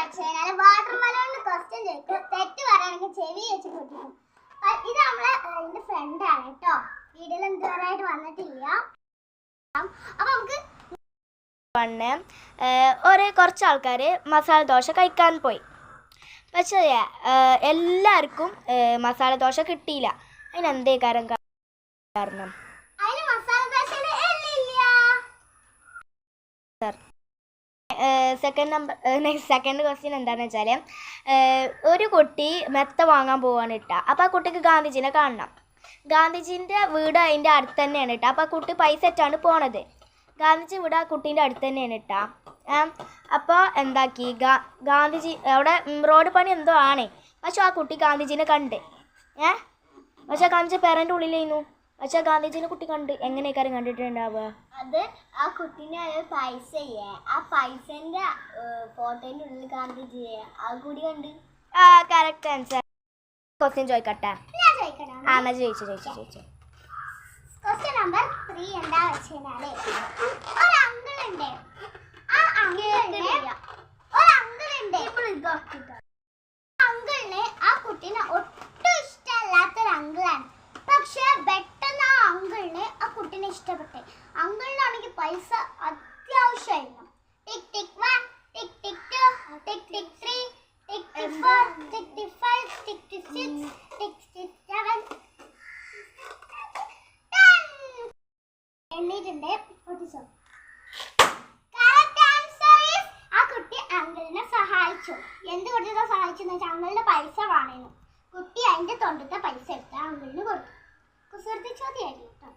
വെച്ചാൽ water മെലോണിന് question ചോദിക്കും, തെറ്റ് പറയുകയാണെങ്കിൽ ചെവി വെച്ച് പൊട്ടിക്കും. ഇത് നമ്മളെ എൻ്റെ ഫ്രണ്ടാണ് കേട്ടോ, വീഡിയോയിൽ എന്തുവരായിട്ട് വന്നിട്ടില്ല. അപ്പൊ നമുക്ക് കുറച്ച് ആൾക്കാർ മസാല ദോശ കഴിക്കാൻ പോയി. പക്ഷേ എല്ലാവർക്കും മസാല ദോശ കിട്ടിയില്ല. അതിനെന്തേ കാരണം? സെക്കൻഡ് ക്വസ്റ്റ്യൻ എന്താണെന്ന് വെച്ചാൽ, ഒരു കുട്ടി മെത്ത വാങ്ങാൻ പോവാണ് കേട്ടോ. അപ്പോൾ ആ കുട്ടിക്ക് ഗാന്ധിജീനെ കാണണം. ഗാന്ധിജീൻ്റെ വീട് അതിൻ്റെ അടുത്ത് തന്നെയാണ് കേട്ടോ. അപ്പോൾ ആ കുട്ടി പൈസ ഇട്ടാണ് പോണത്. ഗാന്ധിജി വീട് ആ കുട്ടീൻ്റെ അടുത്ത് തന്നെയാണ് കേട്ടോ. അപ്പോൾ എന്താക്കി, ഗാന്ധിജി അവിടെ റോഡ് പണി എന്തോ ആണ്. പക്ഷെ ആ കുട്ടി ഗാന്ധിജീനെ കണ്ട്. പക്ഷെ ഗാന്ധിജി പേരൻ്റെ ഉള്ളിലായിരുന്നു. പക്ഷെ ഗാന്ധിജീനെ കുട്ടി കണ്ട്. എങ്ങനെയൊക്കെ കണ്ടിട്ടുണ്ടാവുക? അത് ആ കുട്ടീനെ പൈസ ആ പൈസന്റെ ഫോട്ടോന്റെ ഉള്ളിൽ ഗാന്ധിജി ആ കൂടി കണ്ട്. Correct answer. ക്വസ്റ്റ്യൻ ചോദിക്കട്ടെ? എന്നാ ചോദിച്ചു. ക്വസ്റ്റ്യൻ നമ്പർ 3 എന്താ വെച്ചാല്, ഒരു അങ്കിളുണ്ട്. ആ അങ്കിളിന് ആ കുട്ടീനെ ഒട്ടും ഇഷ്ടമല്ലാത്തൊരു അങ്കിളാണ്. പക്ഷെ പെട്ടെന്ന് ആ അങ്കിളിന് ആ കുട്ടീനെ ഇഷ്ടപ്പെട്ടെ. അങ്കിളിനാണെങ്കിൽ പൈസ അത്യാവശ്യമായിരുന്നു. ടിക് ടിക് 1, ടിക് ടിക് 2, ടിക് ടിക് 3, ടിക് ടിക് 4, ടിക് ടിക് 5, ടിക് ടിക് 6, ടിക് ടിക് 7, 10 എണ്ണീട്ടുണ്ട്. കറക്റ്റ് ആൻസർ ഈസ്, ആ കുട്ടി അങ്കിളിനെ സഹായിച്ചു. എന്ത് കൊടുത്താ സഹായിച്ചെന്ന് വെച്ചാൽ അങ്കിളിന് പൈസ വേണേന്നു. കുട്ടി അതിന്റെ തൊണ്ടത്തെ പൈസ എടുത്ത് അങ്കിളിന് കൊടുത്തു. കുസൃതി ചോദ്യമായിരുന്നു കേട്ടോ.